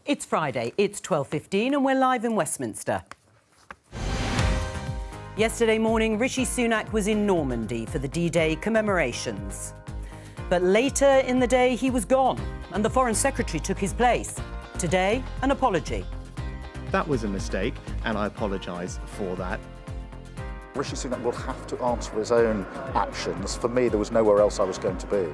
It's Friday, it's 12:15 and we're live in Westminster. Yesterday morning, Rishi Sunak was in Normandy for the D-Day commemorations. But later in the day, he was gone and the Foreign Secretary took his place. Today, an apology. That was a mistake, and I apologise for that. Rishi Sunak will have to answer for his own actions. For me, there was nowhere else I was going to be.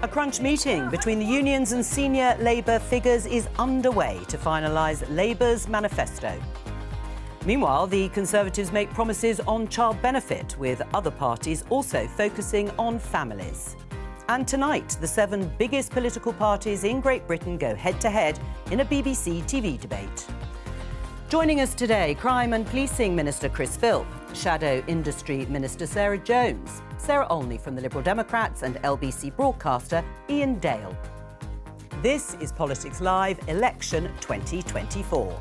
A crunch meeting between the unions and senior Labour figures is underway to finalise Labour's manifesto. Meanwhile, the Conservatives make promises on child benefit, with other parties also focusing on families. And tonight, the 7 biggest political parties in Great Britain go head-to-head in a BBC TV debate. Joining us today, Crime and Policing Minister Chris Philp, Shadow Industry Minister Sarah Jones, Sarah Olney from the Liberal Democrats and LBC broadcaster Ian Dale. This is Politics Live Election 2024.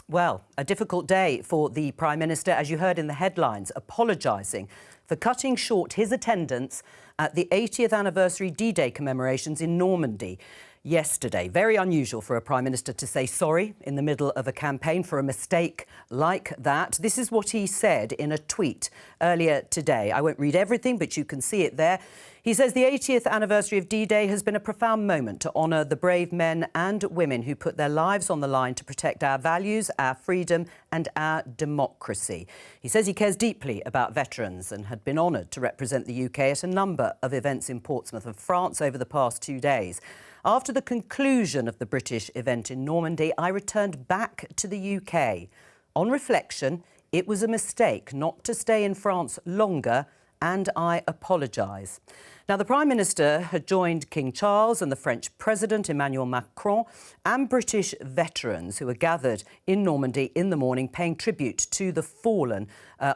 Well, a difficult day for the Prime Minister, as you heard in the headlines, apologising for cutting short his attendance at the 80th anniversary D-Day commemorations in Normandy yesterday. Very unusual for a Prime Minister to say sorry in the middle of a campaign for a mistake like that. This is what he said in a tweet earlier today. I won't read everything, but you can see it there. He says the 80th anniversary of D-Day has been a profound moment to honour the brave men and women who put their lives on the line to protect our values, our freedom and our democracy. He says he cares deeply about veterans and had been honoured to represent the UK at a number of events in Portsmouth and France over the past 2 days. After the conclusion of the British event in Normandy, I returned back to the UK. On reflection, it was a mistake not to stay in France longer, and I apologise. Now, the Prime Minister had joined King Charles and the French President Emmanuel Macron and British veterans who were gathered in Normandy in the morning, paying tribute to the fallen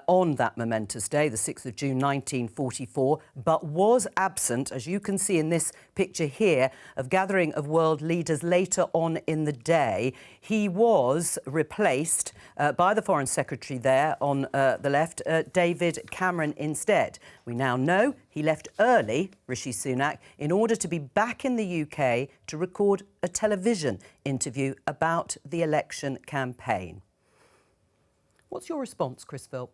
on that momentous day, the 6th of June 1944, but was absent, as you can see in this picture here, of gathering of world leaders later on in the day. He was replaced by the Foreign Secretary there on the left, David Cameron, instead. We now know he left early, Rishi Sunak, in order to be back in the UK to record a television interview about the election campaign. What's your response, Chris Philp?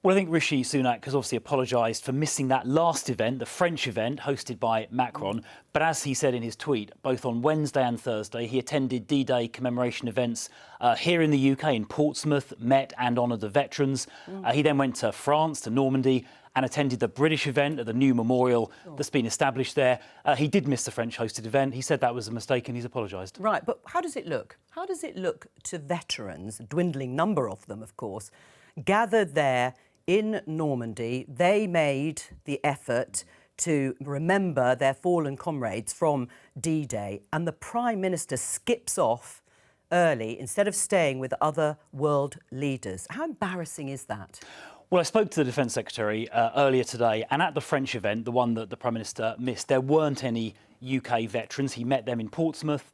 Well, I think Rishi Sunak has obviously apologised for missing that last event, the French event hosted by Macron. But as he said in his tweet, both on Wednesday and Thursday, he attended D-Day commemoration events here in the UK, in Portsmouth, met and honoured the veterans. He then went to France, to Normandy, and attended the British event at the new memorial that's been established there. He did miss the French-hosted event. He said that was a mistake and he's apologised. Right, but how does it look? How does it look to veterans, a dwindling number of them, of course, gathered there in Normandy? They made the effort to remember their fallen comrades from D-Day, and the Prime Minister skips off early instead of staying with other world leaders. How embarrassing is that? Well, I spoke to the Defence Secretary earlier today, and at the French event, the one that the Prime Minister missed, there weren't any UK veterans. He met them in Portsmouth,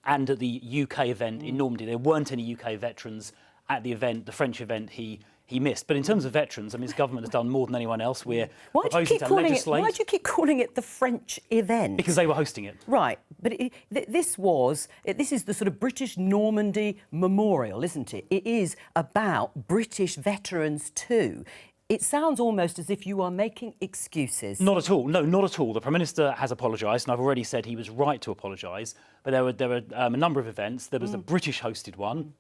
and at the UK event in Normandy, there weren't any UK veterans at the event, the French event he missed. But in terms of veterans, I mean, his government has done more than anyone else. We're proposing to legislate. Why do you keep calling it the French event? Because they were hosting it. Right, but this is the sort of British Normandy memorial, isn't it? It is about British veterans too. It sounds almost as if you are making excuses. Not at all. No, not at all. The Prime Minister has apologised, and I've already said he was right to apologise. But there were a number of events. There was a British-hosted one,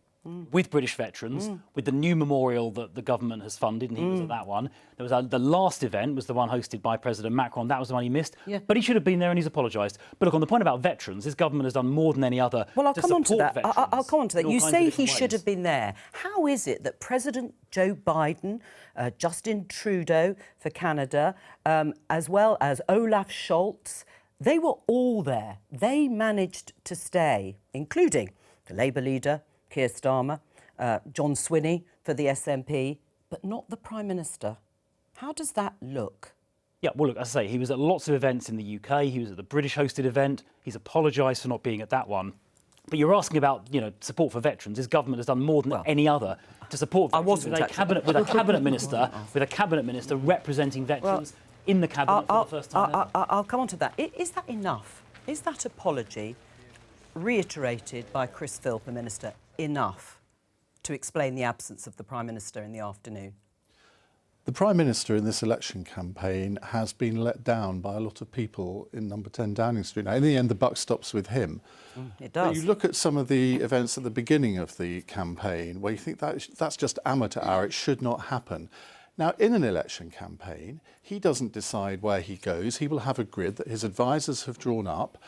with British veterans, with the new memorial that the government has funded, and he was at that one. There was the last event was the one hosted by President Macron. That was the one he missed. Yeah. But he should have been there, and he's apologised. But look, on the point about veterans, his government has done more than any other. Well, I'll come on to that. Veterans I'll come on to that. You say he should have been there. How is it that President Joe Biden, Justin Trudeau for Canada, as well as Olaf Scholz, they were all there. They managed to stay, including the Labour leader, Keir Starmer, John Swinney for the SNP, but not the Prime Minister. How does that look? Yeah, well, look, as I say, he was at lots of events in the UK. He was at the British-hosted event. He's apologised for not being at that one. But you're asking about, support for veterans. This government has done more than any other to support veterans. With a cabinet minister representing veterans in the cabinet for the first time ever. I'll come on to that. Is that enough? Is that apology, reiterated by Chris Philp, a minister, enough to explain the absence of the Prime Minister in the afternoon? The Prime Minister in this election campaign has been let down by a lot of people in number 10 Downing Street. Now, in the end, the buck stops with him. It does. But you look at some of the events at the beginning of the campaign where you think that's just amateur hour, it should not happen. Now, in an election campaign, he doesn't decide where he goes. He will have a grid that his advisors have drawn up.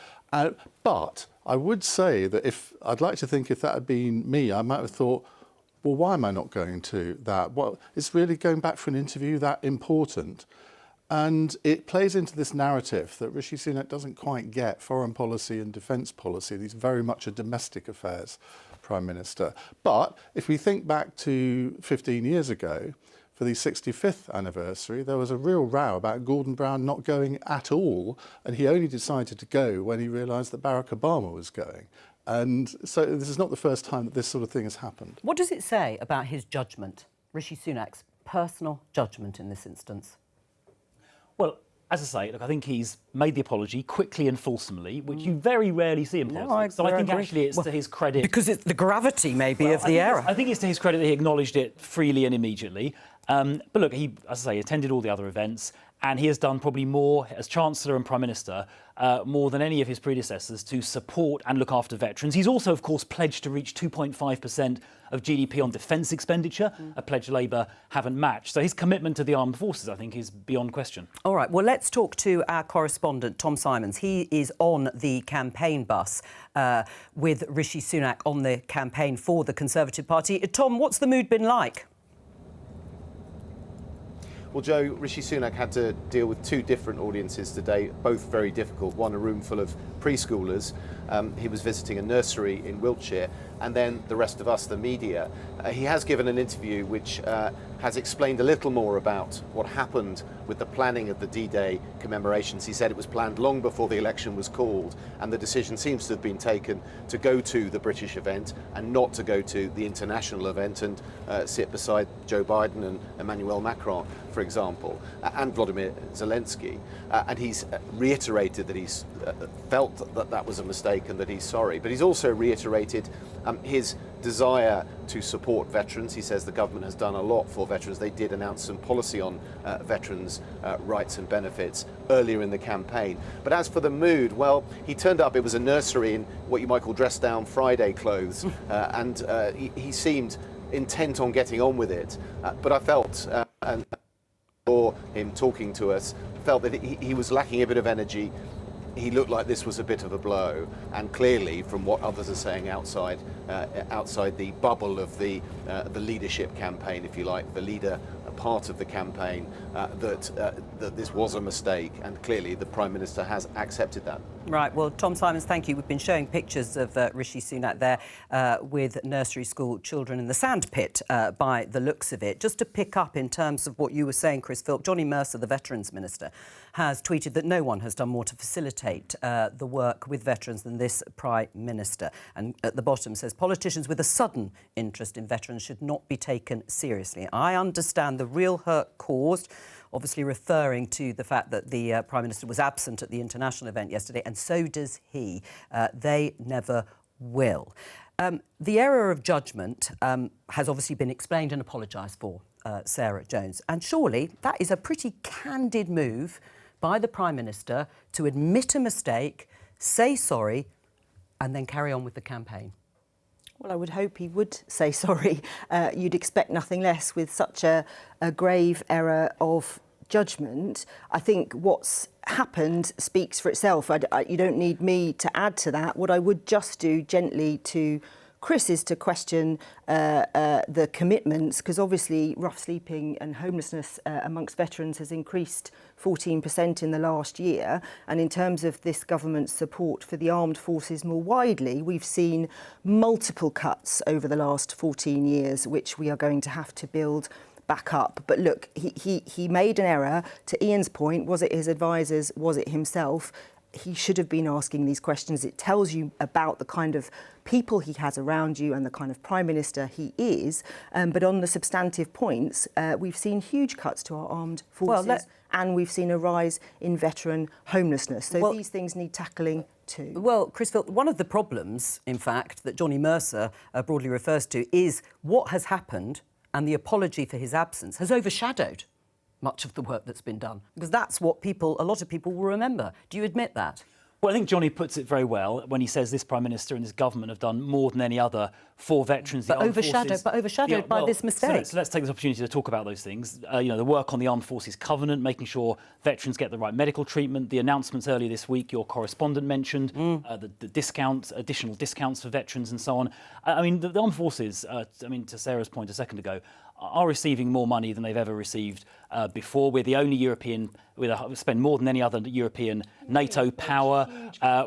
But I would say that I'd like to think if that had been me, I might have thought, well, why am I not going to that? Well, is really going back for an interview that important? And it plays into this narrative that Rishi Sunak doesn't quite get foreign policy and defence policy. These very much are domestic affairs, Prime Minister. But if we think back to 15 years ago, for the 65th anniversary, there was a real row about Gordon Brown not going at all, and he only decided to go when he realised that Barack Obama was going. And so this is not the first time that this sort of thing has happened. What does it say about his judgment, Rishi Sunak's personal judgment in this instance? Well, as I say, look, I think he's made the apology quickly and fulsomely, which you very rarely see in politics. So I think actually it's to his credit. Because it's the gravity, maybe, of the error. I think it's to his credit that he acknowledged it freely and immediately. But look, he, as I say, attended all the other events, and he has done probably more, as Chancellor and Prime Minister, more than any of his predecessors to support and look after veterans. He's also, of course, pledged to reach 2.5% of GDP on defence expenditure, a pledge Labour haven't matched. So his commitment to the armed forces, I think, is beyond question. All right, well, let's talk to our correspondent, Tom Simons. He is on the campaign bus with Rishi Sunak on the campaign for the Conservative Party. Tom, what's the mood been like? Well, Jo, Rishi Sunak had to deal with two different audiences today, both very difficult. One, a room full of preschoolers. He was visiting a nursery in Wiltshire, and then the rest of us, the media. He has given an interview which has explained a little more about what happened with the planning of the D-Day commemorations. He said it was planned long before the election was called, and the decision seems to have been taken to go to the British event and not to go to the international event and sit beside Joe Biden and Emmanuel Macron, for example, and Vladimir Zelensky. And he's reiterated that he's felt that that was a mistake and that he's sorry. But he's also reiterated his desire to support veterans. He says the government has done a lot for veterans. They did announce some policy on veterans' rights and benefits earlier in the campaign. But as for the mood, well, he turned up, it was a nursery in what you might call dress down Friday clothes, and he seemed intent on getting on with it. But I felt, and saw him talking to us, felt that he was lacking a bit of energy. He looked like this was a bit of a blow, and clearly, from what others are saying outside the bubble of the leadership campaign, if you like, the leader part of the campaign, that this was a mistake, and clearly the Prime Minister has accepted that. Right, well, Tom Simons, thank you. We've been showing pictures of Rishi Sunak there with nursery school children in the sandpit by the looks of it. Just to pick up in terms of what you were saying, Chris Philp, Johnny Mercer, the Veterans Minister, has tweeted that no one has done more to facilitate the work with veterans than this Prime Minister. And at the bottom says, politicians with a sudden interest in veterans should not be taken seriously. I understand the real hurt caused, obviously referring to the fact that the Prime Minister was absent at the international event yesterday, and so does he. They never will. The error of judgment has obviously been explained and apologised for, Sarah Jones. And surely that is a pretty candid move by the Prime Minister to admit a mistake, say sorry, and then carry on with the campaign. Well, I would hope he would say sorry. You'd expect nothing less with such a grave error of judgment. I think what's happened speaks for itself. You don't need me to add to that. What I would just do gently to Chris is to question the commitments, because obviously rough sleeping and homelessness amongst veterans has increased 14% in the last year. And in terms of this government's support for the armed forces more widely, we've seen multiple cuts over the last 14 years, which we are going to have to build back up. But look, he made an error. To Ian's point, was it his advisors, was it himself? he should have been asking these questions. It tells you about the kind of people he has around you and the kind of Prime Minister he is. But on the substantive points, we've seen huge cuts to our armed forces and we've seen a rise in veteran homelessness. So these things need tackling too. Well, Chris, one of the problems, in fact, that Johnny Mercer broadly refers to is what has happened, and the apology for his absence has overshadowed much of the work that's been done, because that's what a lot of people will remember. Do you admit that? Well, I think Johnny puts it very well when he says this Prime Minister and this government have done more than any other for veterans. But overshadowed by this mistake. So let's take this opportunity to talk about those things. The work on the Armed Forces Covenant, making sure veterans get the right medical treatment, the announcements earlier this week your correspondent mentioned, the discounts, additional discounts for veterans and so on. I mean, the Armed Forces, to Sarah's point a second ago, are receiving more money than they've ever received before. We're the only European, we spend more than any other European NATO power.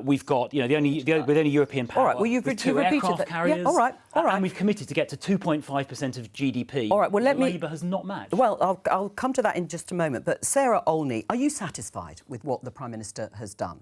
We've got, we're the only European power. All right, well, you've two repeated aircraft that. carriers. Yeah, all right. And we've committed to get to 2.5% of GDP. All right, well, Labour has not matched. Well, I'll come to that in just a moment. But Sarah Olney, are you satisfied with what the Prime Minister has done?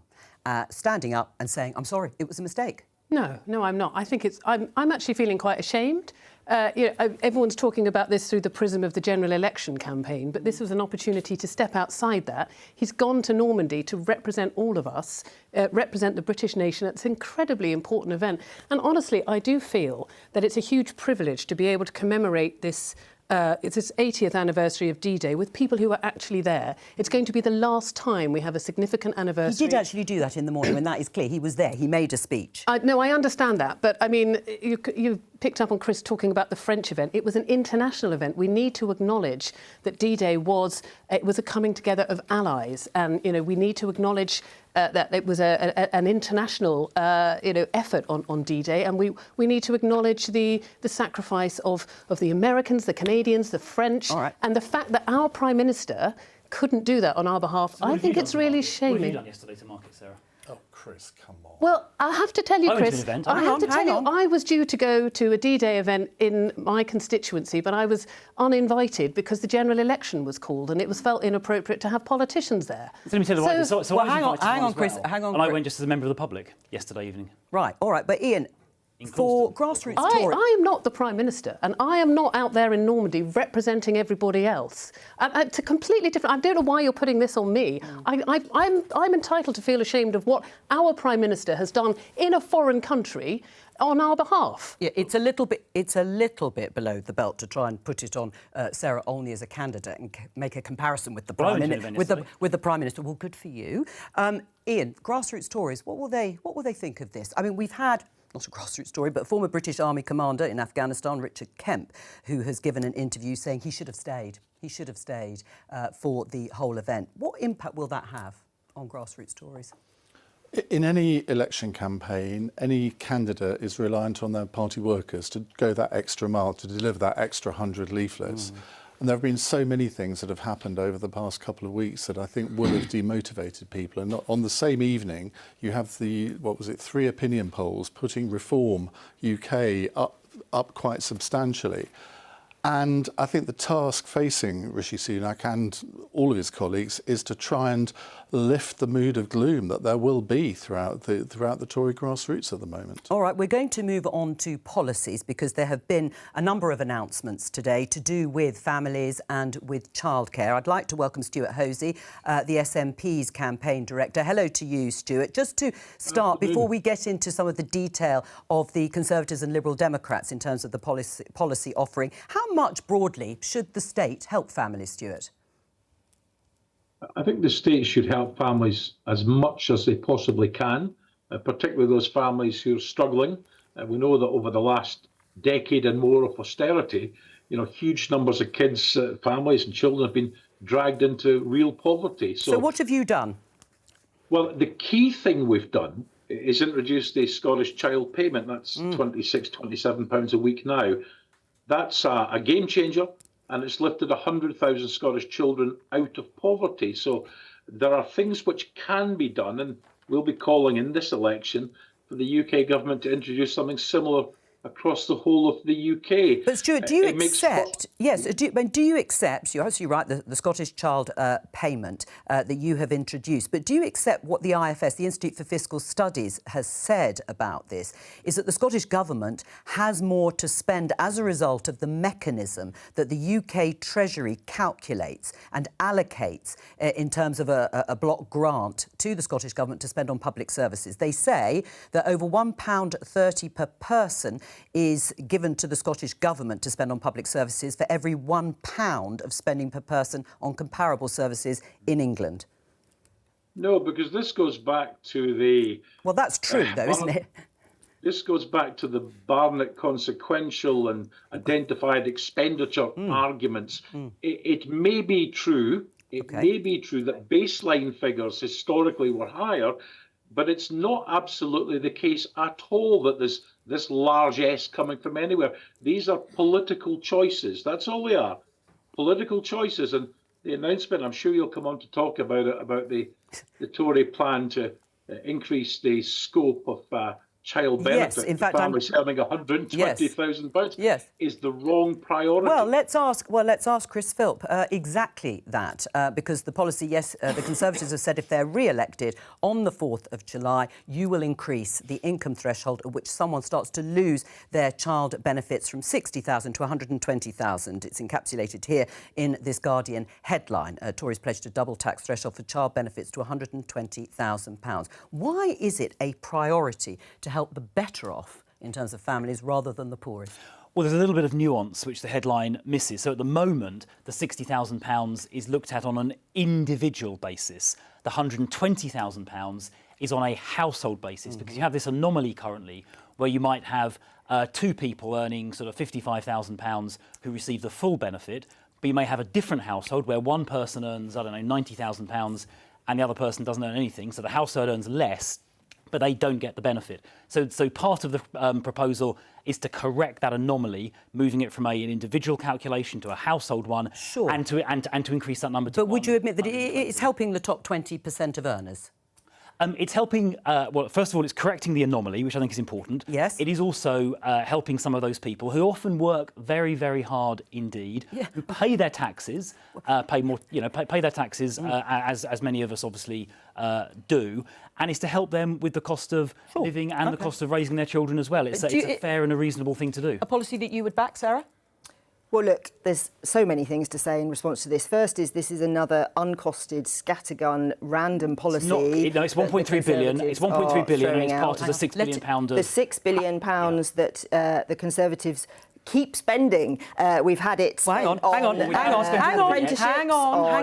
Standing up and saying, I'm sorry, it was a mistake. No, I'm not. I think I'm actually feeling quite ashamed. Everyone's talking about this through the prism of the general election campaign, but this was an opportunity to step outside that. He's gone to Normandy to represent all of us, represent the British nation. It's an incredibly important event. And honestly, I do feel that it's a huge privilege to be able to commemorate this. It's its 80th anniversary of D-Day with people who are actually there. It's going to be the last time we have a significant anniversary. He did actually do that in the morning, when that is clear. He was there. He made a speech. No, I understand that. But, I mean, you picked up on Chris talking about the French event. It was an international event. We need to acknowledge that D-Day was a coming together of allies. And, we need to acknowledge that it was an international, effort on D-Day, and we need to acknowledge the sacrifice of the Americans, the Canadians, the French, and the fact that our Prime Minister couldn't do that on our behalf. So I think it's really shaming. What have you done yesterday to market, Sarah? Oh, Chris, come on. Well, I have to tell you, Chris, I was due to go to a D-Day event in my constituency, but I was uninvited because the general election was called and it was felt inappropriate to have politicians there. So let me tell you why. So hang on, Chris. And I went just as a member of the public yesterday evening. Right, all right. But Ian, for grassroots Tories... I am not the Prime Minister, and I am not out there in Normandy representing everybody else. It's a completely different... I don't know why you're putting this on me. I'm entitled to feel ashamed of what our Prime Minister has done in a foreign country on our behalf. Yeah, it's a little bit below the belt to try and put it on Sarah Olney as a candidate and make a comparison with the Prime Minister. With the Prime Minister. Well, good for you. Ian, grassroots Tories, what will they think of this? I mean, we've had... not a grassroots story, but former British Army commander in Afghanistan, Richard Kemp, who has given an interview saying he should have stayed. He should have stayed for the whole event. What impact will that have on grassroots Tories? In any election campaign, any candidate is reliant on their party workers to go that extra mile, to deliver that extra 100 leaflets. And there have been so many things that have happened over the past couple of weeks that I think will have demotivated people. And on the same evening, you have the, 3 opinion polls putting Reform UK up quite substantially. And I think the task facing Rishi Sunak and all of his colleagues is to try and lift the mood of gloom that there will be throughout the Tory grassroots at the moment. All right, we're going to move on to policies because there have been a number of announcements today to do with families and with childcare. I'd like to welcome Stuart Hosey, the SNP's campaign director. Hello to you, Stuart. Just to start, before we get into some of the detail of the Conservatives and Liberal Democrats in terms of the policy offering, how much broadly should the state help families, Stuart? I think the state should help families as much as they possibly can, particularly those families who are struggling. We know that over the last decade and more of austerity, huge numbers of kids, families and children have been dragged into real poverty. So what have you done? Well, the key thing we've done is introduce the Scottish Child Payment. That's £26, £27 a week now. That's a game changer, and it's lifted 100,000 Scottish children out of poverty. So there are things which can be done, and we'll be calling in this election for the UK government to introduce something similar across the whole of the UK. But Stuart, do you accept? Yes, do you accept? You're absolutely right. The Scottish Child Payment that you have introduced, but do you accept what the IFS, the Institute for Fiscal Studies, has said about this? Is that the Scottish Government has more to spend as a result of the mechanism that the UK Treasury calculates and allocates in terms of a block grant to the Scottish Government to spend on public services. They say that over £1.30 per person is given to the Scottish Government to spend on public services for every £1 of spending per person on comparable services in England. No, because this goes back to the... Well, that's true, though, isn't it? This goes back to the Barnett consequential and identified expenditure arguments. It may be true, may be true that baseline figures historically were higher, but it's not absolutely the case at all that there's this large S coming from anywhere. These are political choices. That's all they are, political choices. And the announcement, I'm sure you'll come on to talk about it, about the Tory plan to increase the scope of child benefit. Yes, in fact, families earning £120,000 yes. is the wrong priority. Well, let's ask Chris Philp exactly that, because the policy, yes, the Conservatives have said if they're re-elected on the 4th of July, you will increase the income threshold at which someone starts to lose their child benefits from £60,000 to £120,000. It's encapsulated here in this Guardian headline. Tories pledged a double tax threshold for child benefits to £120,000. Why is it a priority to help the better off in terms of families rather than the poorest? Well, there's a little bit of nuance which the headline misses. So at the moment, the £60,000 is looked at on an individual basis. The £120,000 is on a household basis, because you have this anomaly currently where you might have two people earning sort of £55,000 who receive the full benefit, but you may have a different household where one person earns, I don't know, £90,000 and the other person doesn't earn anything. So the household earns less, but they don't get the benefit. So part of the proposal is to correct that anomaly, moving it from an individual calculation to a household one, sure, and to increase that number to. But would you admit that it's helping the top 20% of earners? It's helping, well, first of all, it's correcting the anomaly, which I think is important. Yes. It is also helping some of those people who often work very, very hard indeed, who pay their taxes, pay more, pay their taxes, as many of us obviously do, and it's to help them with the cost of living and the cost of raising their children as well. It's a fair and a reasonable thing to do. A policy that you would back, Sarah? Well, look, there's so many things to say in response to this. First is this is another uncosted, scattergun, random policy. It's 1.3 billion. It's 1.3 billion, and it's part of the £6 billion. The £6 billion that the Conservatives keep spending. We've had it. Well, hang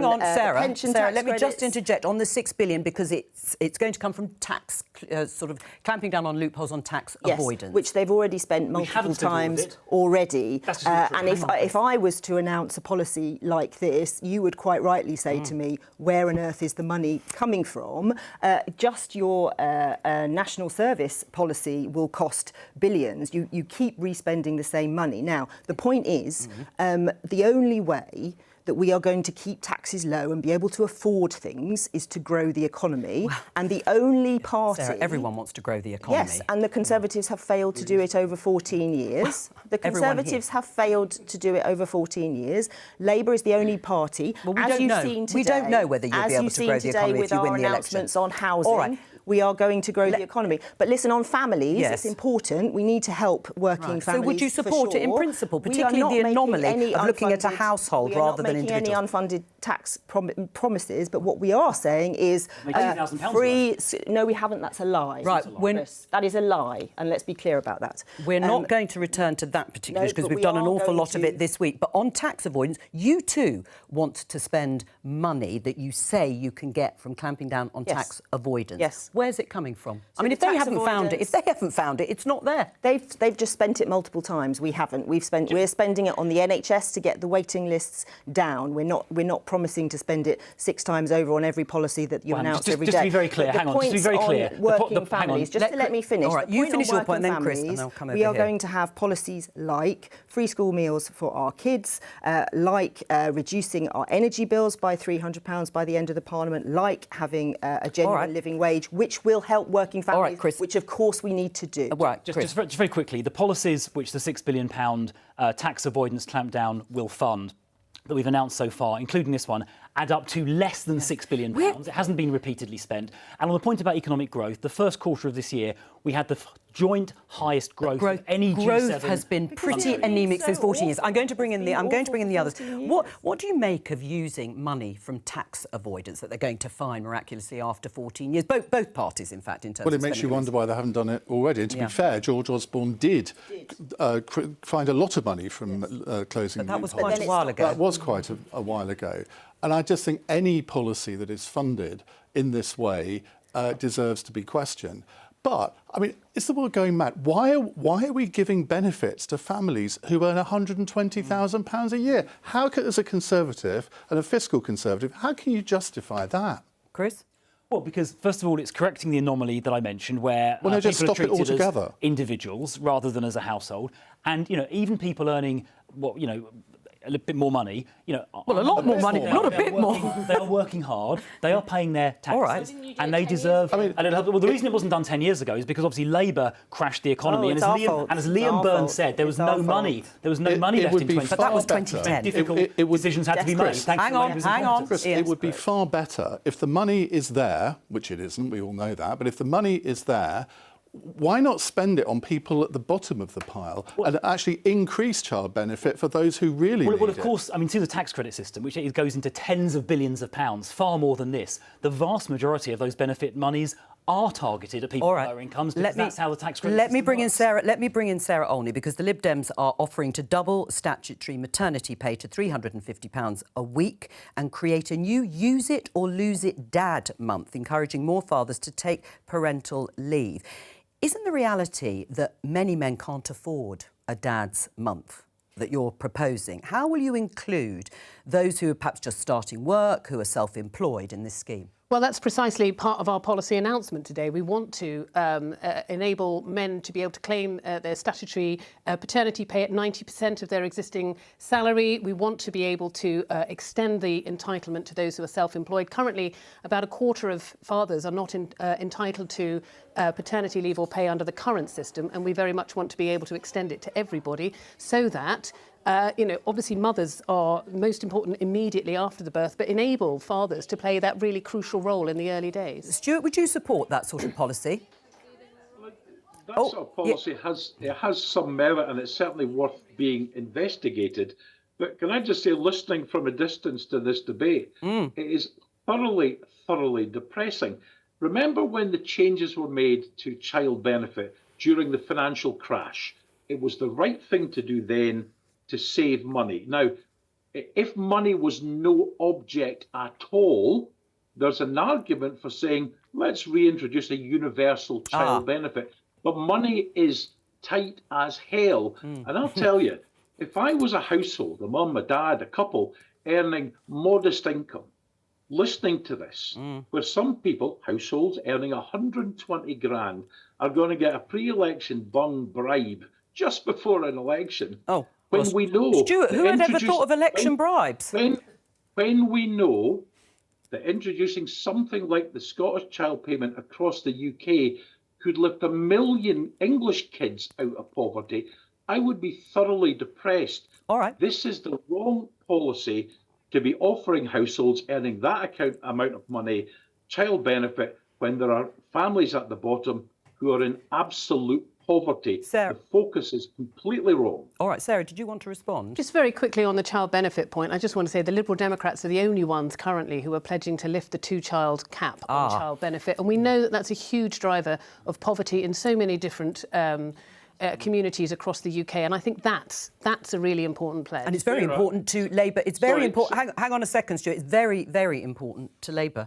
on, Sarah. Let me just interject on the £6 billion, because it's going to come from tax, sort of clamping down on loopholes on tax avoidance, which they've already spent multiple times already. And if I was to announce a policy like this, you would quite rightly say to me, where on earth is the money coming from? Just your national service policy will cost billions. You keep respending the same money. Now, the point is, the only way that we are going to keep taxes low and be able to afford things is to grow the economy. Well, and the only party... Sarah, everyone wants to grow the economy. Yes, and the Conservatives have failed to do it over 14 years. The Conservatives have failed to do it over 14 years. Labour is the only party. Well, we don't know whether you'll be able to grow the economy if you win the election. As you've seen today with our announcements on housing, we are going to grow the economy. But listen, on families, it's important. We need to help working families. So would you support it in principle, particularly the anomaly of looking at a household rather than individuals? We are not making any unfunded tax promises, but what we are saying is free... No, we haven't. That's a lie. Right. That is a lie, and let's be clear about that. We're not going to return to that particular issue, because we've done an awful lot of it this week. But on tax avoidance, you too want to spend money that you say you can get from clamping down on tax avoidance. Yes. Where's it coming from? So I mean, if they haven't found it, it's not there. They've just spent it multiple times. We haven't. We're spending it on the NHS to get the waiting lists down. down. We're not promising to spend it 6 times over on every policy that you announce every day. Just to be very clear, hang on, just to be very clear. Working families, just to let me finish. All right, you finish your point, and then Chris, and I'll come over we are here. going to have policies like free school meals for our kids, like reducing our energy bills by £300 by the end of the Parliament, like having a genuine living wage, which will help working families, which of course we need to do. Just very quickly, the policies which the £6 billion tax avoidance clampdown will fund that we've announced so far, including this one, add up to less than £6 billion. It hasn't been repeatedly spent. And on the point about economic growth, the first quarter of this year, we had the joint highest growth of any G7. Growth has been pretty anemic since 14 years. I'm going to bring in the others. What do you make of using money from tax avoidance that they're going to find miraculously after 14 years? Both parties, in fact, in terms of Well, it makes you wonder why they haven't done it already. And to be fair, George Osborne did find a lot of money from closing. But that was quite a while ago. That was quite a while ago. And I just think any policy that is funded in this way deserves to be questioned. But, I mean, is the world going mad? Why are we giving benefits to families who earn £120,000 a year? How can, as a Conservative and a fiscal Conservative, how can you justify that? Chris? Well, because, first of all, it's correcting the anomaly that I mentioned where just people are stop it treated altogether. as individuals rather than as a household. And, even people earning, a little bit more money, Well, a lot more money, not a bit more. They are working hard. They are paying their taxes. All right. And they deserve... well, the reason it wasn't done 10 years ago is because, obviously, Labour crashed the economy. And as Liam Burns said, there was no money. There was no money left in 2010. But that was 2010. Difficult decisions had to be made. Hang on. Chris, it would be far better if the money is there, which it isn't, we all know that, but if the money is there, why not spend it on people at the bottom of the pile and actually increase child benefit for those who really need it? Well, of course, I mean, see the tax credit system, which goes into tens of billions of pounds, far more than this. The vast majority of those benefit monies are targeted at people with lower incomes because that's how the tax credit system works. Let me bring in Sarah Olney, because the Lib Dems are offering to double statutory maternity pay to £350 a week and create a new Use It or Lose It Dad month, encouraging more fathers to take parental leave. Isn't the reality that many men can't afford a dad's month that you're proposing? How will you include those who are perhaps just starting work, who are self-employed in this scheme? Well, that's precisely part of our policy announcement today. We want to enable men to be able to claim their statutory paternity pay at 90% of their existing salary. We want to be able to extend the entitlement to those who are self-employed. Currently, about a quarter of fathers are not entitled to paternity leave or pay under the current system, and we very much want to be able to extend it to everybody so that obviously mothers are most important immediately after the birth, but enable fathers to play that really crucial role in the early days. Stuart, would you support that sort of policy? That sort of policy has some merit, and it's certainly worth being investigated. But can I just say, listening from a distance to this debate, it is thoroughly, thoroughly depressing. Remember when the changes were made to child benefit during the financial crash? It was the right thing to do then to save money. Now, if money was no object at all, there's an argument for saying, let's reintroduce a universal child benefit. But money is tight as hell. And I'll tell you, if I was a household, a mum, a dad, a couple, earning modest income, listening to this, where some people, households earning 120 grand, are going to get a pre-election bung bribe just before an election. When we know... Stuart, who had ever thought of election bribes? When we know that introducing something like the Scottish Child Payment across the UK could lift 1 million English kids out of poverty, I would be thoroughly depressed. All right. This is the wrong policy to be offering households earning that amount of money child benefit when there are families at the bottom who are in absolute poverty. Sarah. The focus is completely wrong. All right, Sarah, did you want to respond? Just very quickly on the child benefit point, I just want to say the Liberal Democrats are the only ones currently who are pledging to lift the 2-child cap on child benefit. And we know that that's a huge driver of poverty in so many different communities across the UK. And I think that's a really important pledge. And it's very important to Labour. It's very important. Hang on a second, Stuart. It's very, very important to Labour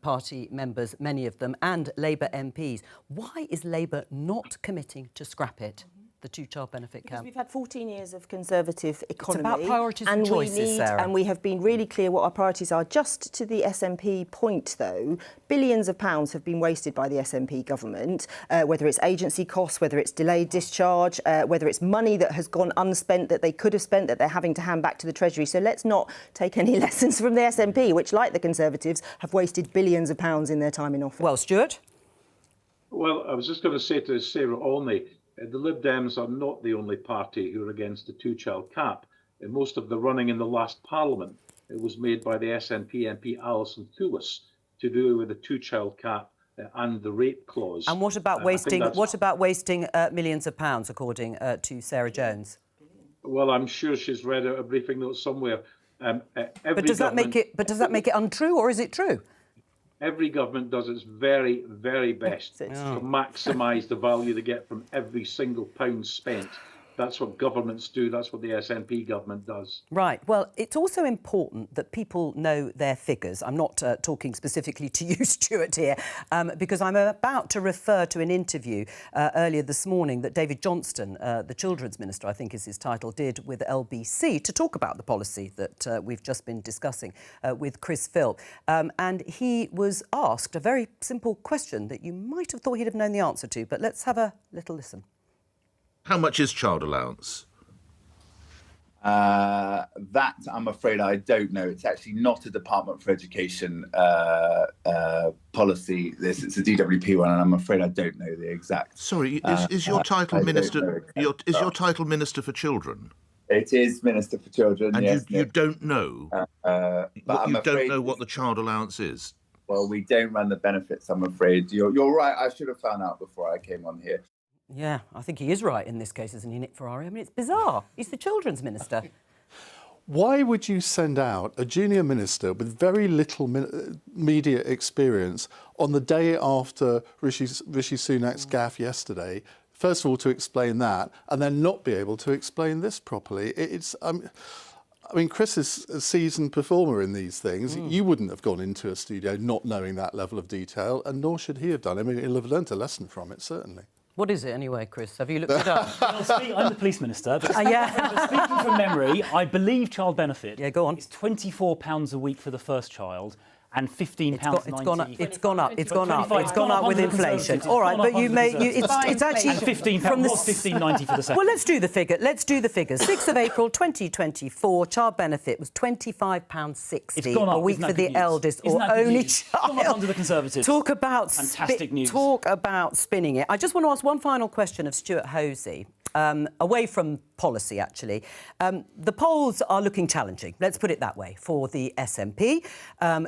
Party members, many of them, and Labour MPs. Why is Labour not committing to scrap it? the two-child benefit Because camp? we've had 14 years of Conservative economy. It's about priorities and choices, Sarah. And we have been really clear what our priorities are. Just to the SNP point, though, billions of pounds have been wasted by the SNP government, whether it's agency costs, whether it's delayed discharge, whether it's money that has gone unspent that they could have spent that they're having to hand back to the Treasury. So let's not take any lessons from the SNP, which, like the Conservatives, have wasted billions of pounds in their time in office. Well, Stuart? Well, I was just going to say to Sarah Olney, the Lib Dems are not the only party who are against the two-child cap. In most of the running in the last Parliament, it was made by the SNP MP Alison Thulis to do with the two-child cap and the rape clause. And what about wasting? What about wasting millions of pounds, according to Sarah Jones? Well, I'm sure she's read a briefing note somewhere. But does that make it? But does that make it untrue, or is it true? Every government does its very, very best to maximise the value they get from every single pound spent. That's what governments do. That's what the SNP government does. Right. Well, it's also important that people know their figures. I'm not talking specifically to you, Stuart, here, because I'm about to refer to an interview earlier this morning that David Johnston, the Children's Minister, I think is his title, did with LBC to talk about the policy that we've just been discussing with Chris Philp. And he was asked a very simple question that you might have thought he'd have known the answer to, but let's have a little listen. How much is child allowance? That, I'm afraid, I don't know. It's actually not a Department for Education policy. It's a DWP one, and I'm afraid I don't know the exact. Sorry, is your title minister? Is your title Minister for Children? It is Minister for Children. And yes, you don't know. But you don't know what the child allowance is. Well, we don't run the benefits, I'm afraid. You're right. I should have found out before I came on here. Yeah, I think he is right in this case, isn't he, Nick Ferrari? I mean, it's bizarre. He's the Children's Minister. Why would you send out a junior minister with very little media experience on the day after Rishi Sunak's gaffe yesterday, first of all, to explain that, and then not be able to explain this properly? I mean, Chris is a seasoned performer in these things. You wouldn't have gone into a studio not knowing that level of detail, and nor should he have done. I mean, he'll have learnt a lesson from it, certainly. What is it anyway, Chris? Have you looked it up? Well, I'm the police minister, but speaking from memory, I believe child benefit is £24 a week for the first child and £15.90. It's gone up with inflation. All right, but it's actually £15. What's £15.90 for the second? Well, let's do the figure. Let's do the figures. 6th of April 2024, child benefit was £25.60 a week for the eldest or only child. It's gone up under the Conservatives. Talk about fantastic news. Talk about spinning it. I just want to ask one final question of Stuart Hosey. Away from policy, actually. The polls are looking challenging, let's put it that way, for the SNP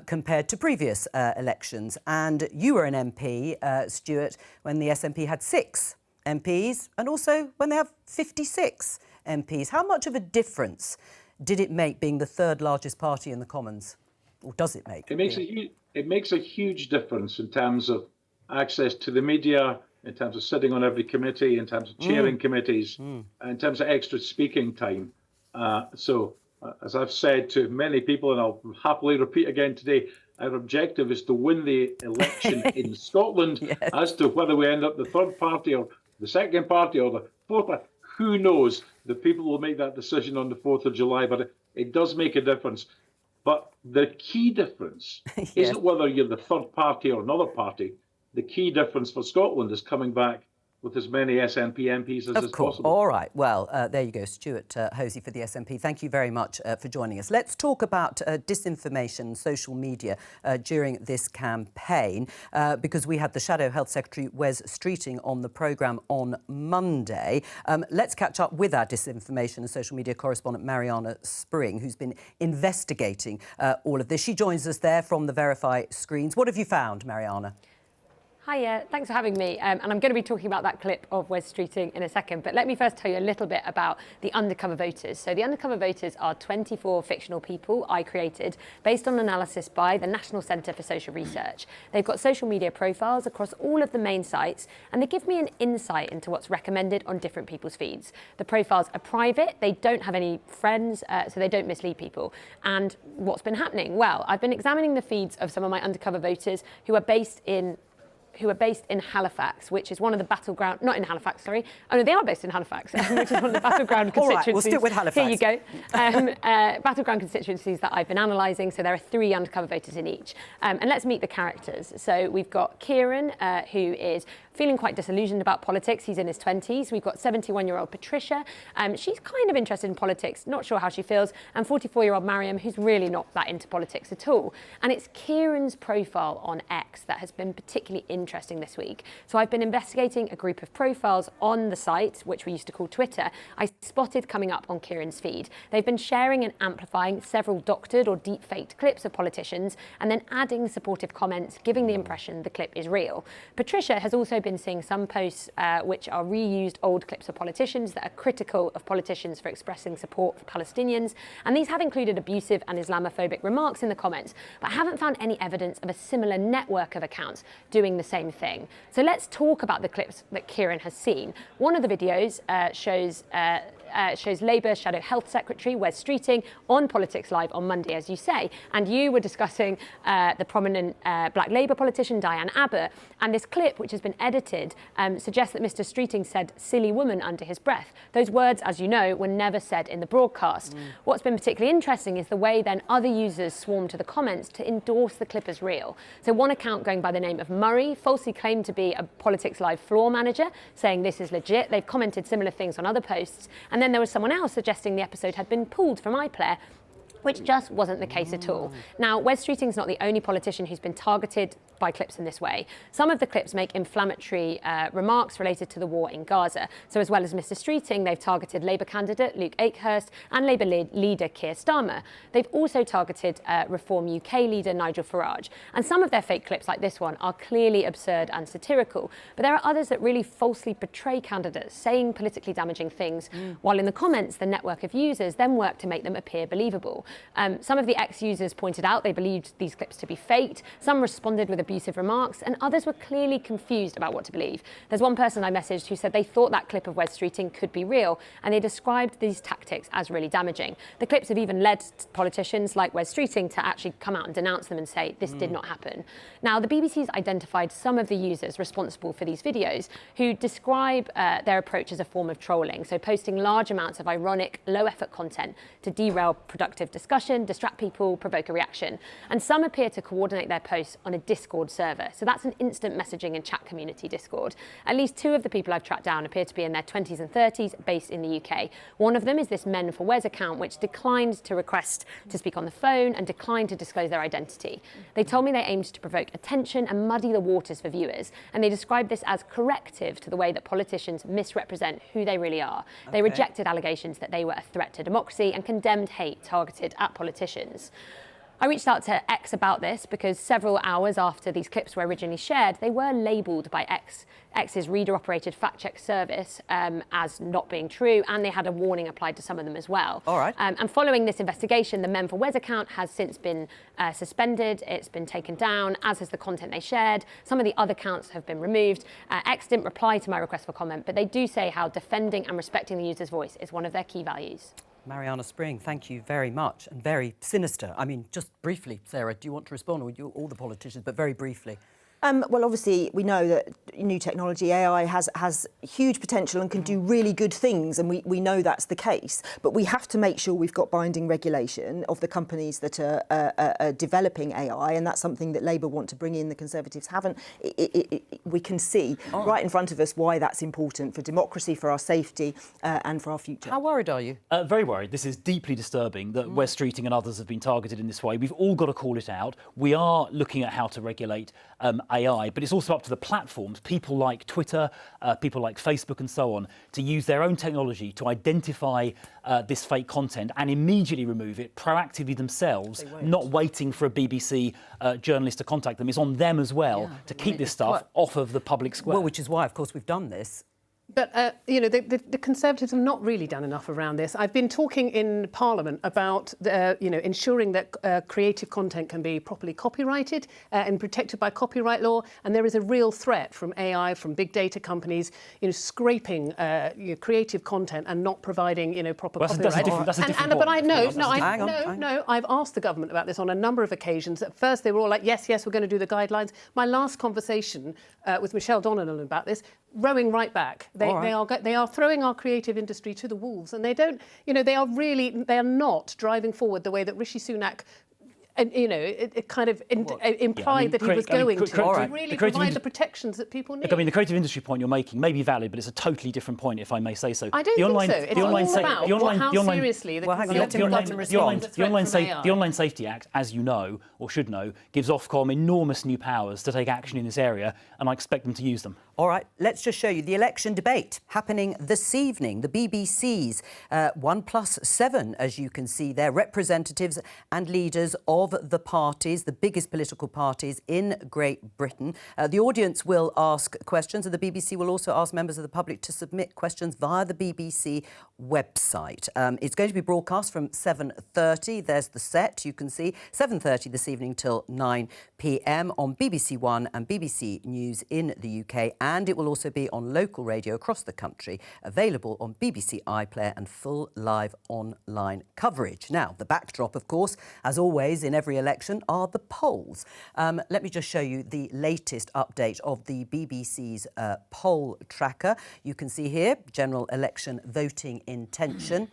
compared to previous elections. And you were an MP, Stuart, when the SNP had 6 MPs and also when they have 56 MPs. How much of a difference did it make being the 3rd largest party in the Commons? Or does it make? It makes a huge difference in terms of access to the media, in terms of sitting on every committee, in terms of chairing committees, in terms of extra speaking time. As I've said to many people, and I'll happily repeat again today, our objective is to win the election in Scotland. Yes. As to whether we end up the 3rd party or the 2nd party or the 4th party, who knows? The people will make that decision on the 4th of July, but it does make a difference. But the key difference isn't whether you're the 3rd party or another party. The key difference for Scotland is coming back with as many SNP MPs as is possible. All right. Well, there you go, Stuart Hosey for the SNP. Thank you very much for joining us. Let's talk about disinformation, social media during this campaign, because we had the Shadow Health Secretary, Wes Streeting, on the programme on Monday. Let's catch up with our disinformation and social media correspondent, Mariana Spring, who's been investigating all of this. She joins us there from the Verify screens. What have you found, Mariana? Hiya, thanks for having me. And I'm going to be talking about that clip of Wes Streeting in a second. But let me first tell you a little bit about the undercover voters. So the undercover voters are 24 fictional people I created based on analysis by the National Centre for Social Research. They've got social media profiles across all of the main sites, and they give me an insight into what's recommended on different people's feeds. The profiles are private, they don't have any friends, so they don't mislead people. And what's been happening? Well, I've been examining the feeds of some of my undercover voters who are based in who are based in Halifax, which is one of the battleground, not in Halifax, sorry. Oh no, they are based in Halifax, which is one of the battleground constituencies. All right, we'll stick with Halifax. Here you go. Battleground constituencies that I've been analysing. So there are 3 undercover voters in each. And let's meet the characters. So we've got Kieran, who is feeling quite disillusioned about politics. He's in his 20s. We've got 71-year-old Patricia. She's kind of interested in politics, not sure how she feels. And 44-year-old Mariam, who's really not that into politics at all. And it's Kieran's profile on X that has been particularly interesting this week. So I've been investigating a group of profiles on the site, which we used to call Twitter. I spotted coming up on Kieran's feed. They've been sharing and amplifying several doctored or deep-faked clips of politicians and then adding supportive comments, giving the impression the clip is real. Patricia has also been seeing some posts which are reused old clips of politicians that are critical of politicians for expressing support for Palestinians, and these have included abusive and Islamophobic remarks in the comments, but I haven't found any evidence of a similar network of accounts doing the same thing. So let's talk about the clips that Kieran has seen. One of the videos shows Labour Shadow Health Secretary Wes Streeting on Politics Live on Monday, as you say, and you were discussing the prominent Black Labour politician Diane Abbott, and this clip, which has been edited, suggests that Mr Streeting said "silly woman" under his breath. Those words, as you know, were never said in the broadcast. What's been particularly interesting is the way then other users swarmed to the comments to endorse the clip as real. So one account going by the name of Murray falsely claimed to be a Politics Live floor manager, saying this is legit. They've commented similar things on other posts, and then there was someone else suggesting the episode had been pulled from iPlayer, which just wasn't the case at all. Now, Wes Streeting's not the only politician who's been targeted by clips in this way. Some of the clips make inflammatory remarks related to the war in Gaza. So as well as Mr Streeting, they've targeted Labour candidate Luke Akehurst and Labour leader Keir Starmer. They've also targeted Reform UK leader Nigel Farage. And some of their fake clips, like this one, are clearly absurd and satirical. But there are others that really falsely portray candidates, saying politically damaging things, while in the comments, the network of users then work to make them appear believable. Some of the ex-users pointed out they believed these clips to be faked. Some responded with abusive remarks, and others were clearly confused about what to believe. There's one person I messaged who said they thought that clip of Wes Streeting could be real, and they described these tactics as really damaging. The clips have even led politicians like Wes Streeting to actually come out and denounce them and say this did not happen. Now, the BBC's identified some of the users responsible for these videos who describe their approach as a form of trolling, so posting large amounts of ironic, low-effort content to derail productive discussion, distract people, provoke a reaction. And some appear to coordinate their posts on a Discord server. So that's an instant messaging and chat community Discord. At least 2 of the people I've tracked down appear to be in their 20s and 30s, based in the UK. One of them is this Men for Wes account, which declined to request to speak on the phone and declined to disclose their identity. They told me they aimed to provoke attention and muddy the waters for viewers, and they described this as corrective to the way that politicians misrepresent who they really are. They rejected allegations that they were a threat to democracy and condemned hate targeted at politicians. I reached out to X about this because several hours after these clips were originally shared, they were labelled by X's reader-operated fact-check service as not being true, and they had a warning applied to some of them as well. All right. And following this investigation, the Men for Wes account has since been suspended. It's been taken down, as has the content they shared. Some of the other accounts have been removed. X didn't reply to my request for comment, but they do say how defending and respecting the user's voice is one of their key values. Mariana Spring, thank you very much, and very sinister. I mean, just briefly, Sarah, do you want to respond, or you, all the politicians, but very briefly? Well, obviously, we know that new technology, AI, has huge potential and can do really good things, and we know that's the case. But we have to make sure we've got binding regulation of the companies that are developing AI, and that's something that Labour want to bring in, the Conservatives haven't. We can see right in front of us why that's important for democracy, for our safety, and for our future. How worried are you? Very worried. This is deeply disturbing that Wes Streeting and others have been targeted in this way. We've all got to call it out. We are looking at how to regulate AI, but it's also up to the platforms, people like Twitter, people like Facebook and so on, to use their own technology to identify this fake content and immediately remove it proactively themselves, not waiting for a BBC journalist to contact them. It's on them as well to keep this stuff off of the public square. Well, which is why, of course, we've done this But, you know, the Conservatives have not really done enough around this. I've been talking in Parliament about, you know, ensuring that creative content can be properly copyrighted and protected by copyright law. And there is a real threat from AI, from big data companies, you know, scraping creative content and not providing, you know, proper copyright. That's a different point. No, I've asked the government about this on a number of occasions. At first, they were all like, yes, we're going to do the guidelines. My last conversation with Michelle Donnellan about this, rowing right back. They are throwing our creative industry to the wolves, and they don't, you know, they are not driving forward the way that Rishi Sunak, and you know, it kind of implied that he was going to really provide the protections that people need. Look, I mean, the creative industry point you're making may be valid, but it's a totally different point, if I may say so. I don't think so. It's all about how seriously the Conservative government responds to the threat from AI. The Online Safety Act, as you know, or should know, gives Ofcom enormous new powers to take action in this area, and I expect them to use them. All right, let's just show you the election debate happening this evening. The BBC's 1+7, as you can see there, representatives and leaders of the parties, the biggest political parties in Great Britain. The audience will ask questions, and the BBC will also ask members of the public to submit questions via the BBC website. It's going to be broadcast from 7:30. There's the set, you can see. 7:30 this evening till 9 p.m. on BBC One and BBC News in the UK. And it will also be on local radio across the country, available on BBC iPlayer and full live online coverage. Now, the backdrop, of course, as always in every election, are the polls. Let me just show you the latest update of the BBC's poll tracker. You can see here, general election voting intention.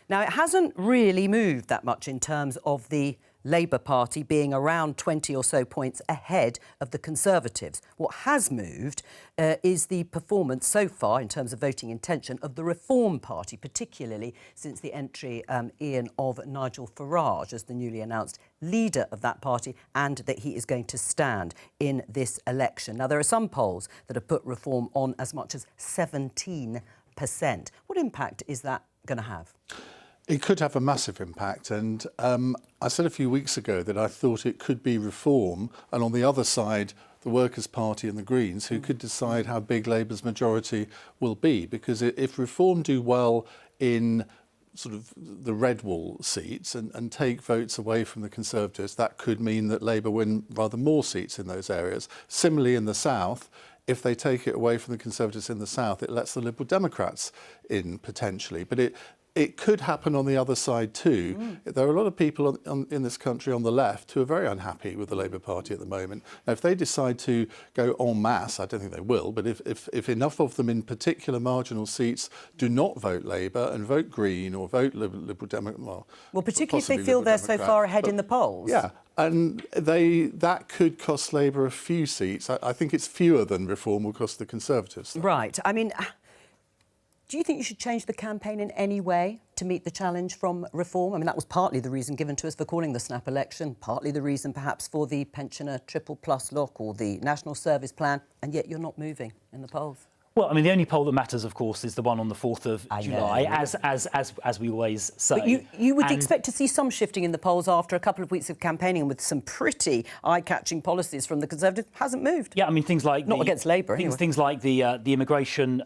Now, it hasn't really moved that much in terms of the Labour Party being around 20 or so points ahead of the Conservatives. What has moved is the performance so far in terms of voting intention of the Reform Party, particularly since the entry, Ian, of Nigel Farage as the newly announced leader of that party, and that he is going to stand in this election. Now, there are some polls that have put Reform on as much as 17%. What impact is that going to have? It could have a massive impact, and I said a few weeks ago that I thought it could be Reform, and on the other side, the Workers' Party and the Greens, who could decide how big Labour's majority will be. Because if Reform do well in sort of the red wall seats and take votes away from the Conservatives, that could mean that Labour win rather more seats in those areas. Similarly, in the South, if they take it away from the Conservatives in the South, it lets the Liberal Democrats in potentially. But it could happen on the other side too. There are a lot of people in this country on the left who are very unhappy with the Labour Party at the moment. Now, if they decide to go en masse, I don't think they will, but if enough of them in particular marginal seats do not vote Labour and vote Green or vote Liberal Democrat, well, particularly if they feel they're so far ahead in the polls. Yeah. And that could cost Labour a few seats. I think it's fewer than Reform will cost the Conservatives. Right. I mean, do you think you should change the campaign in any way to meet the challenge from Reform? I mean, that was partly the reason given to us for calling the snap election, partly the reason perhaps for the pensioner triple plus lock or the National Service Plan, and yet you're not moving in the polls. Well, I mean, the only poll that matters, of course, is the one on the 4th of July, as we always say. But you would expect to see some shifting in the polls after a couple of weeks of campaigning with some pretty eye-catching policies from the Conservatives. Hasn't moved. Yeah, I mean, things like not against Labour. Things like the immigration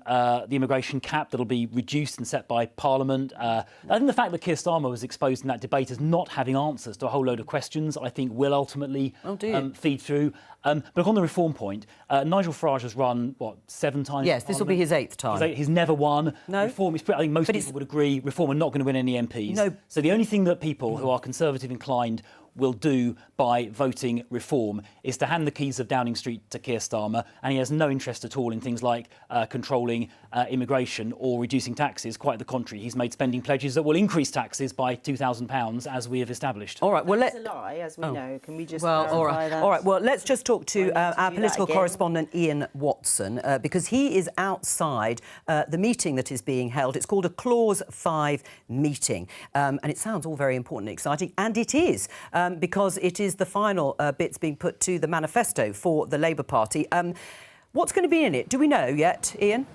cap that'll be reduced and set by Parliament. I think the fact that Keir Starmer was exposed in that debate as not having answers to a whole load of questions, I think, will ultimately feed through. But on the Reform point, Nigel Farage has run, 7 times? Yes, this will be his 8th time. He's never won. No. Reform is I think most people would agree Reform are not going to win any MPs. No. So the only thing that people who are Conservative inclined will do by voting Reform is to hand the keys of Downing Street to Keir Starmer, and he has no interest at all in things like controlling immigration or reducing taxes. Quite the contrary. He's made spending pledges that will increase taxes by £2,000, as we have established. All right, well, that's a lie, as we know. Can we just clarify that? All right, well, let's just talk to our political correspondent, Ian Watson, because he is outside the meeting that is being held. It's called a Clause 5 meeting, and it sounds all very important and exciting, and it is, because it is the final bits being put to the manifesto for the Labour Party. What's going to be in it? Do we know yet, Ian?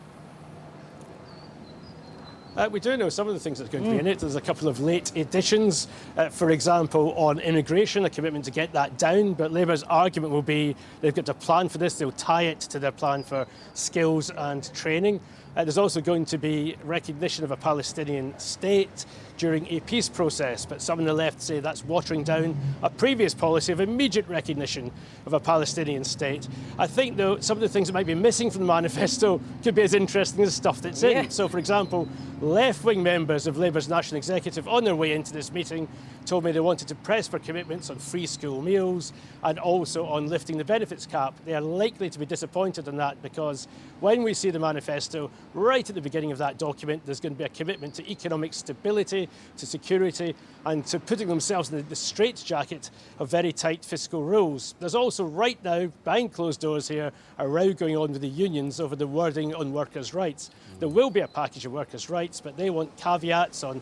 We do know some of the things that's going to be in it. There's a couple of late additions, for example, on immigration, a commitment to get that down. But Labour's argument will be they've got a plan for this. They'll tie it to their plan for skills and training. There's also going to be recognition of a Palestinian state during a peace process, but some on the left say that's watering down a previous policy of immediate recognition of a Palestinian state. I think, though, some of the things that might be missing from the manifesto could be as interesting as the stuff that's in. So, for example, left-wing members of Labour's National Executive on their way into this meeting told me they wanted to press for commitments on free school meals and also on lifting the benefits cap. They are likely to be disappointed in that, because when we see the manifesto, right at the beginning of that document, there's going to be a commitment to economic stability, to security, and to putting themselves in the straitjacket of very tight fiscal rules. There's also right now, behind closed doors here, a row going on with the unions over the wording on workers' rights. There will be a package of workers' rights, but they want caveats on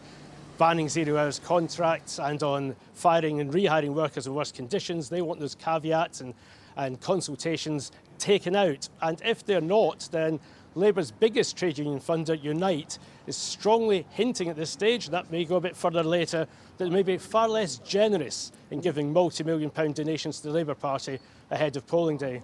banning zero-hours contracts and on firing and rehiring workers in worse conditions. They want those caveats and consultations taken out. And if they're not, then Labour's biggest trade union funder, Unite, is strongly hinting at this stage, and that may go a bit further later, that it may be far less generous in giving multi-million-pound donations to the Labour Party ahead of polling day.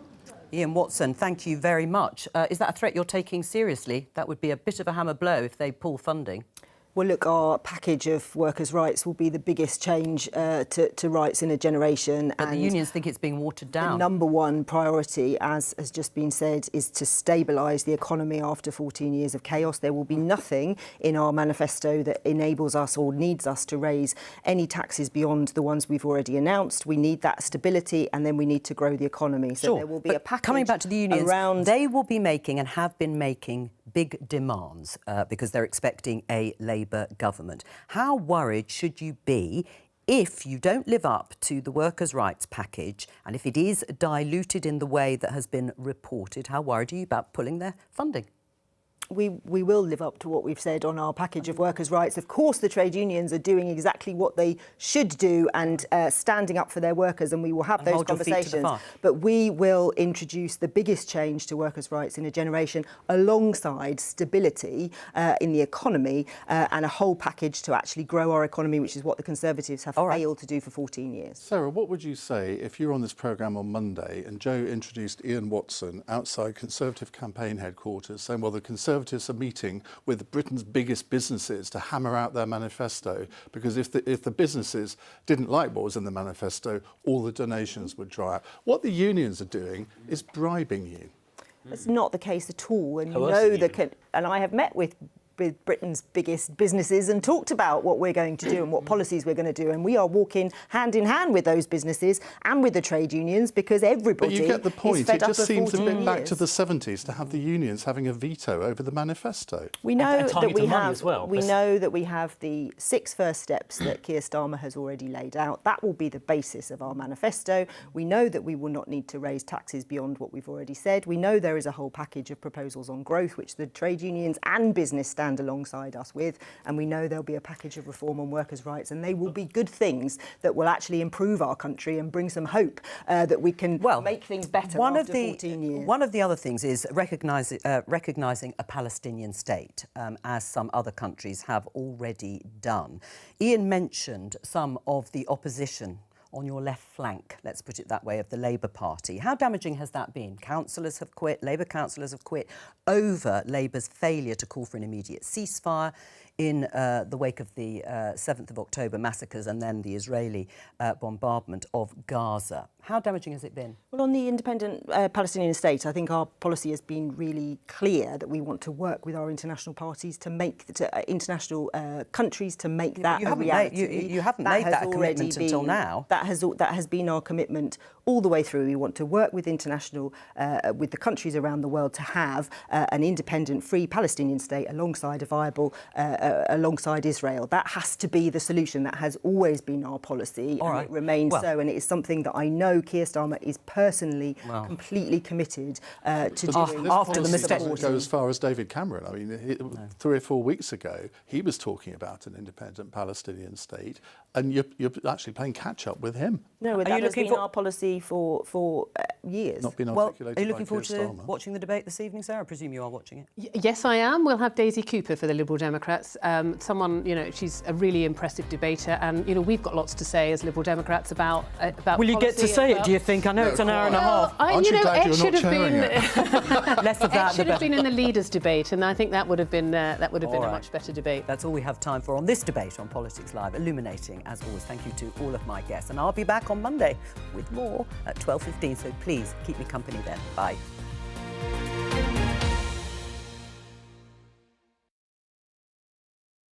Ian Watson, thank you very much. Is that a threat you're taking seriously? That would be a bit of a hammer blow if they pull funding. Well, look, our package of workers' rights will be the biggest change to rights in a generation. But the unions think it's being watered down. The number one priority, as has just been said, is to stabilise the economy after 14 years of chaos. There will be nothing in our manifesto that enables us or needs us to raise any taxes beyond the ones we've already announced. We need that stability, and then we need to grow the economy. So there will be a package. Coming back to the unions, they will be making and have been making big demands because they're expecting a Labour government. How worried should you be if you don't live up to the workers' rights package, and if it is diluted in the way that has been reported? How worried are you about pulling their funding? We will live up to what we've said on our package of workers' rights. Of course, the trade unions are doing exactly what they should do and standing up for their workers, and we will have those conversations. But we will introduce the biggest change to workers' rights in a generation, alongside stability in the economy and a whole package to actually grow our economy, which is what the Conservatives have failed to do for 14 years. Sarah, what would you say if you were on this programme on Monday and Jo introduced Ian Watson outside Conservative campaign headquarters saying, well, the Conservatives are meeting with Britain's biggest businesses to hammer out their manifesto, because if the businesses didn't like what was in the manifesto, all the donations would dry up. What the unions are doing is bribing you. That's not the case at all, and you know that. And I have met with Britain's biggest businesses and talked about what we're going to do and what policies we're going to do, and we are walking hand in hand with those businesses and with the trade unions, because everybody But you get the point. Is fed it just up seems a bit years. back to the 70s to have the unions having a veto over the manifesto. We know that we have. Well. We know that we have the 6 first steps that Keir Starmer has already laid out. That will be the basis of our manifesto. We know that we will not need to raise taxes beyond what we've already said. We know there is a whole package of proposals on growth, which the trade unions and business stand alongside us with, and we know there'll be a package of reform on workers' rights, and they will be good things that will actually improve our country and bring some hope that we can make things better after 14 years. One of the other things is recognising a Palestinian state, as some other countries have already done. Ian mentioned some of the opposition on your left flank, let's put it that way, of the Labour Party. How damaging has that been? Councillors have quit, Labour councillors have quit over Labour's failure to call for an immediate ceasefire in the wake of the 7th of October massacres and then the Israeli bombardment of Gaza. How damaging has it been? Well, on the independent Palestinian state, I think our policy has been really clear that we want to work with our international parties to make international countries to make that a reality. You haven't made that a commitment until now. That has been our commitment all the way through. We want to work with with the countries around the world to have an independent, free Palestinian state alongside a viable, alongside Israel. That has to be the solution. That has always been our policy, and it remains so. And it is something that I know Keir Starmer is personally completely committed to doing. After the mistake, doesn't go as far as David Cameron. I mean, 3 or 4 weeks ago, he was talking about an independent Palestinian state, and you're actually playing catch up with him. No, that has been our policy for years. Not been articulated. Are you looking forward to Starmer. watching the debate this evening, Sarah? I presume you are watching it. Yes, I am. We'll have Daisy Cooper for the Liberal Democrats. She's someone, you know, she's a really impressive debater, and, you know, we've got lots to say as Liberal Democrats about Will you get to say it, do you think? I know it's an hour and a half. Aren't you glad you're not chairing it? Less of that, It should have been in the leaders' debate, and I think that would have been a much better debate. That's all we have time for on this debate on Politics Live. Illuminating, as always. Thank you to all of my guests. And I'll be back on Monday with more at 12:15, so please keep me company then. Bye.